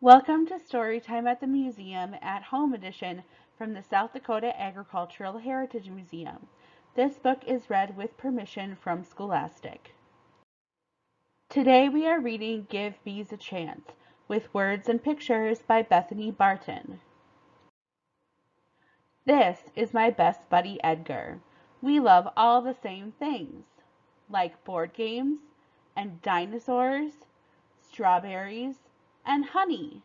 Welcome to Storytime at the Museum at Home edition from the South Dakota Agricultural Heritage Museum. This book is read with permission from Scholastic. Today we are reading Give Bees a Chance with words and pictures by Bethany Barton. This is my best buddy Edgar. We love all the same things, like board games and dinosaurs, strawberries and honey.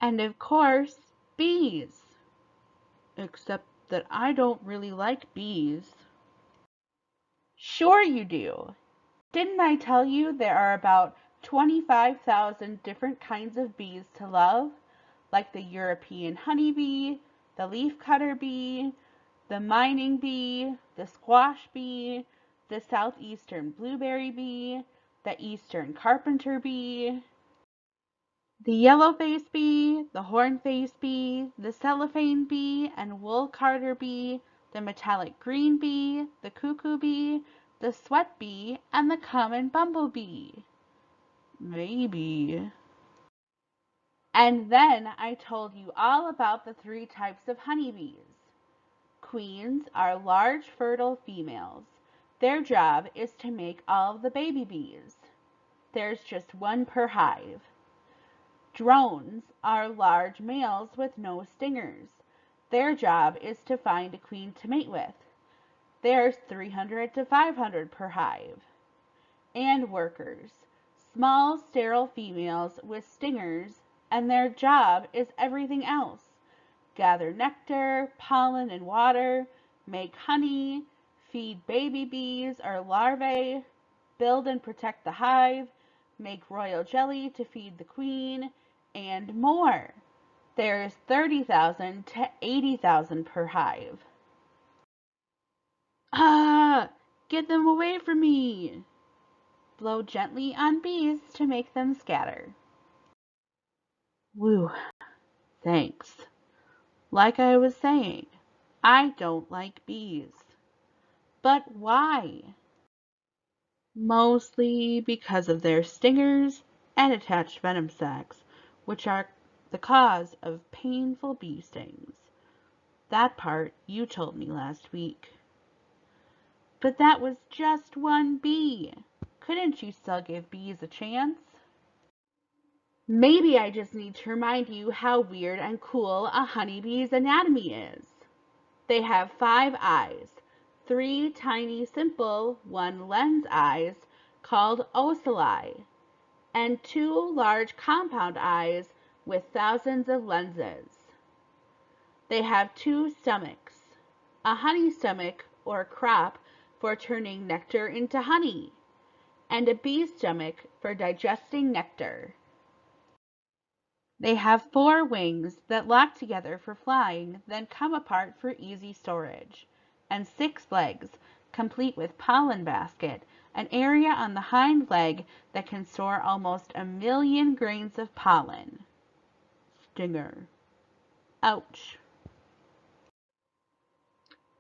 And of course, bees. Except that I don't really like bees. Sure you do. Didn't I tell you there are about 25,000 different kinds of bees to love? Like the European honeybee, the leafcutter bee, the mining bee, the squash bee, the Southeastern Blueberry Bee, the Eastern Carpenter Bee, the yellow-faced bee, the horn-faced bee, the cellophane bee and wool-carder bee, the metallic green bee, the cuckoo bee, the sweat bee, and the common bumblebee. Maybe. And then I told you all about the 3 types of honeybees. Queens are large fertile females. Their job is to make all of the baby bees. There's just one per hive. Drones are large males with no stingers. Their job is to find a queen to mate with. There's 300 to 500 per hive. And workers, small sterile females with stingers, and their job is everything else. Gather nectar, pollen, and water, make honey, feed baby bees or larvae, build and protect the hive, make royal jelly to feed the queen, and more. There's 30,000 to 80,000 per hive. Ah! Get them away from me! Blow gently on bees to make them scatter. Whew, thanks. Like I was saying, I don't like bees. But why? Mostly because of their stingers and attached venom sacs, which are the cause of painful bee stings. That part you told me last week. But that was just one bee. Couldn't you still give bees a chance? Maybe I just need to remind you how weird and cool a honeybee's anatomy is. They have 5 eyes, 3 tiny simple one-lens eyes called ocelli, and 2 large compound eyes with thousands of lenses. They have 2 stomachs, a honey stomach or crop for turning nectar into honey, and a bee stomach for digesting nectar. They have 4 wings that lock together for flying, then come apart for easy storage, and 6 legs, complete with pollen basket, an area on the hind leg that can store almost 1,000,000 grains of pollen. Stinger. Ouch.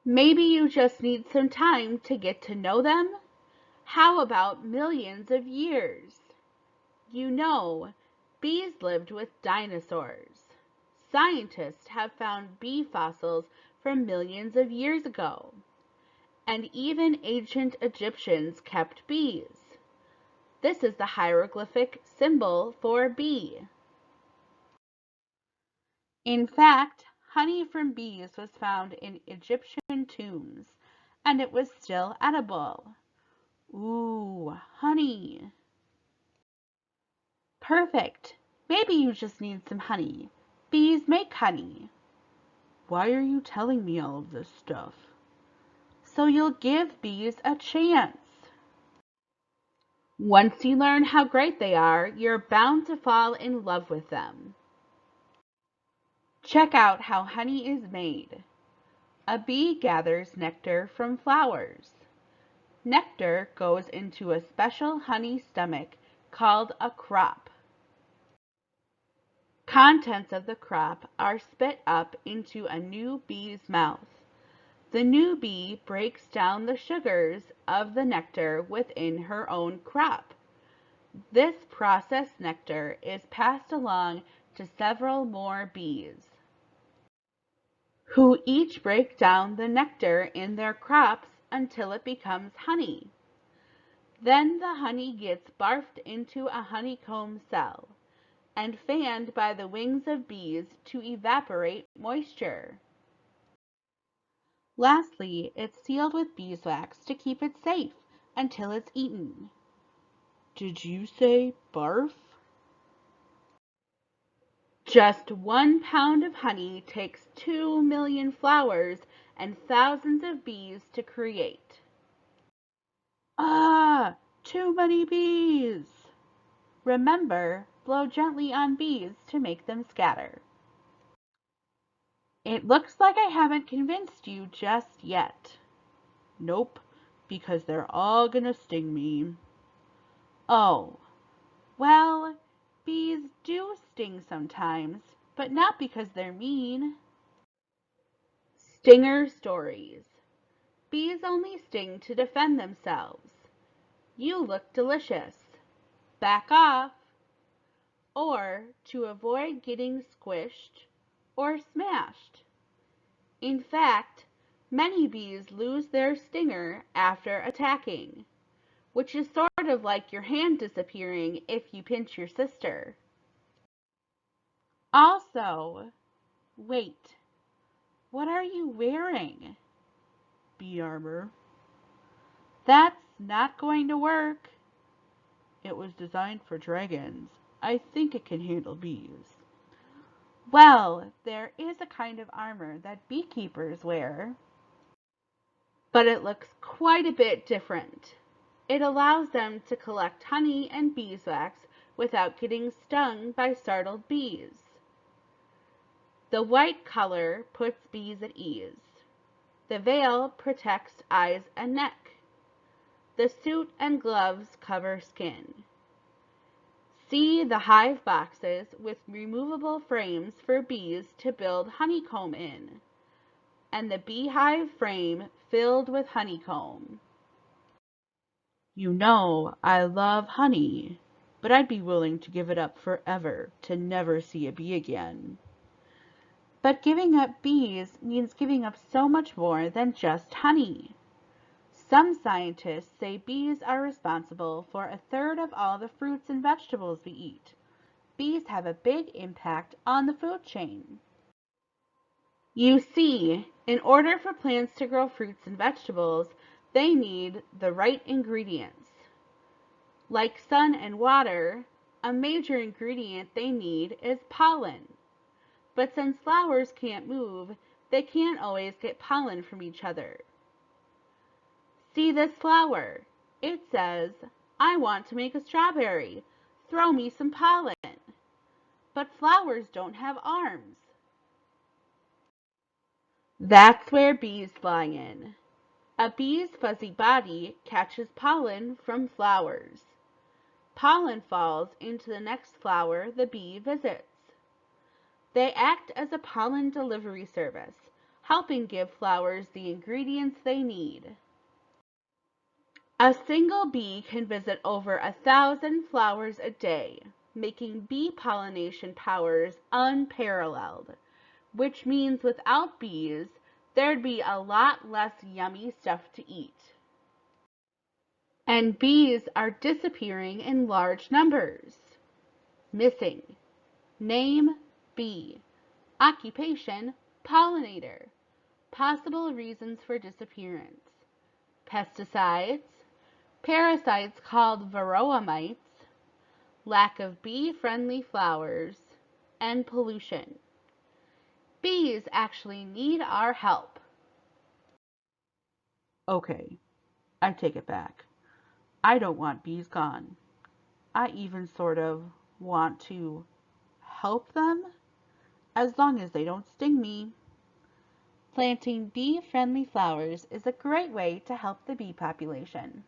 Maybe you just need some time to get to know them? How about millions of years? You know, bees lived with dinosaurs. Scientists have found bee fossils from millions of years ago. And even ancient Egyptians kept bees. This is the hieroglyphic symbol for bee. In fact, honey from bees was found in Egyptian tombs, and it was still edible. Ooh, honey. Perfect. Maybe you just need some honey. Bees make honey. Why are you telling me all of this stuff? So you'll give bees a chance. Once you learn how great they are, you're bound to fall in love with them. Check out how honey is made. A bee gathers nectar from flowers. Nectar goes into a special honey stomach called a crop. Contents of the crop are spit up into a new bee's mouth. The new bee breaks down the sugars of the nectar within her own crop. This processed nectar is passed along to several more bees, who each break down the nectar in their crops until it becomes honey. Then the honey gets barfed into a honeycomb cell and fanned by the wings of bees to evaporate moisture. Lastly, it's sealed with beeswax to keep it safe until it's eaten. Did you say barf? Just 1 pound of honey takes 2 million flowers and thousands of bees to create. Ah, too many bees! Remember, blow gently on bees to make them scatter. It looks like I haven't convinced you just yet. Nope, because they're all gonna sting me. Oh, well, bees do sting sometimes, but not because they're mean. Stinger stories. Bees only sting to defend themselves. You look delicious. Back off. Or to avoid getting squished or smashed. In fact, many bees lose their stinger after attacking, which is sort of like your hand disappearing if you pinch your sister. Also, wait, what are you wearing? Bee armor. That's not going to work. It was designed for dragons. I think it can handle bees. Well, there is a kind of armor that beekeepers wear, but it looks quite a bit different. It allows them to collect honey and beeswax without getting stung by startled bees. The white color puts bees at ease. The veil protects eyes and neck. The suit and gloves cover skin. See the hive boxes with removable frames for bees to build honeycomb in, and the beehive frame filled with honeycomb. You know I love honey, but I'd be willing to give it up forever to never see a bee again. But giving up bees means giving up so much more than just honey. Some scientists say bees are responsible for a third of all the fruits and vegetables we eat. Bees have a big impact on the food chain. You see, in order for plants to grow fruits and vegetables, they need the right ingredients. Like sun and water, a major ingredient they need is pollen. But since flowers can't move, they can't always get pollen from each other. See this flower. It says, I want to make a strawberry. Throw me some pollen. But flowers don't have arms. That's where bees fly in. A bee's fuzzy body catches pollen from flowers. Pollen falls into the next flower the bee visits. They act as a pollen delivery service, helping give flowers the ingredients they need. A single bee can visit over 1,000 flowers a day, making bee pollination powers unparalleled, which means without bees, there'd be a lot less yummy stuff to eat. And bees are disappearing in large numbers. Missing. Name, bee. Occupation, pollinator. Possible reasons for disappearance. Pesticides, parasites called varroa mites, lack of bee-friendly flowers, and pollution. Bees actually need our help. Okay, I take it back. I don't want bees gone. I even sort of want to help them as long as they don't sting me. Planting bee-friendly flowers is a great way to help the bee population.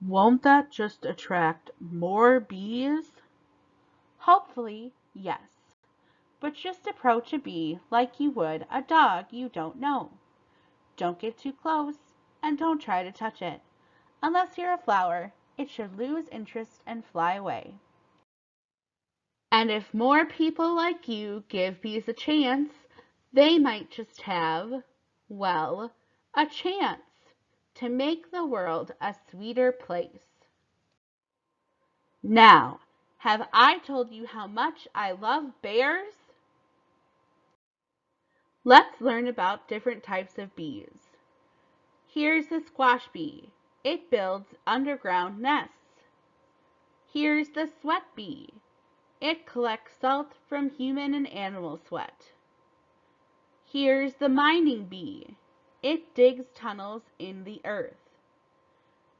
Won't that just attract more bees? Hopefully, yes. But just approach a bee like you would a dog you don't know. Don't get too close and don't try to touch it, unless you're a flower it should lose interest and fly away. And if more people like you give bees a chance, they might just have, well, a chance to make the world a sweeter place. Now, have I told you how much I love bears? Let's learn about different types of bees. Here's the squash bee. It builds underground nests. Here's the sweat bee. It collects salt from human and animal sweat. Here's the mining bee. It digs tunnels in the earth.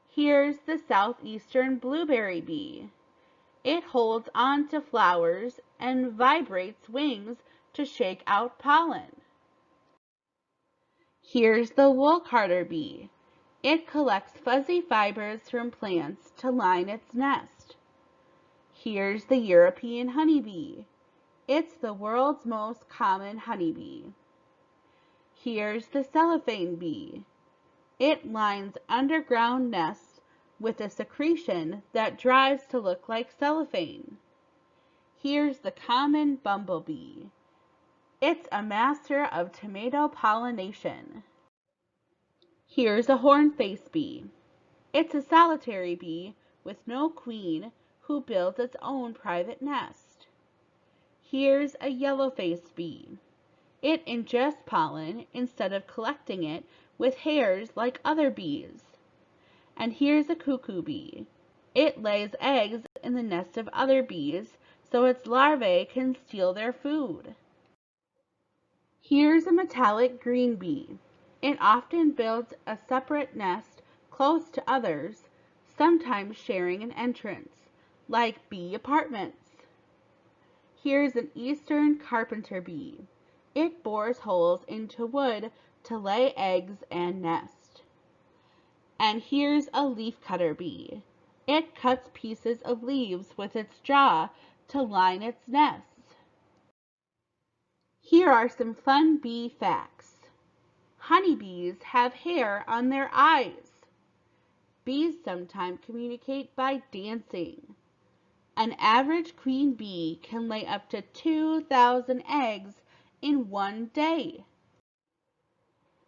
Here's the Southeastern Blueberry Bee. It holds on to flowers and vibrates wings to shake out pollen. Here's the Carpenter Bee. It collects fuzzy fibers from plants to line its nest. Here's the European honeybee. It's the world's most common honeybee. Here's the cellophane bee. It lines underground nests with a secretion that dries to look like cellophane. Here's the common bumblebee. It's a master of tomato pollination. Here's a hornface bee. It's a solitary bee with no queen who builds its own private nest. Here's a yellow-faced bee. It ingests pollen instead of collecting it with hairs like other bees. And here's a cuckoo bee. It lays eggs in the nest of other bees so its larvae can steal their food. Here's a metallic green bee. It often builds a separate nest close to others, sometimes sharing an entrance, like bee apartments. Here's an eastern carpenter bee. It bores holes into wood to lay eggs and nest. And here's a leafcutter bee. It cuts pieces of leaves with its jaw to line its nest. Here are some fun bee facts. Honeybees have hair on their eyes. Bees sometimes communicate by dancing. An average queen bee can lay up to 2,000 eggs in one day.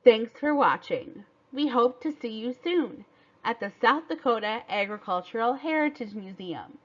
Thanks for watching. We hope to see you soon at the South Dakota Agricultural Heritage Museum.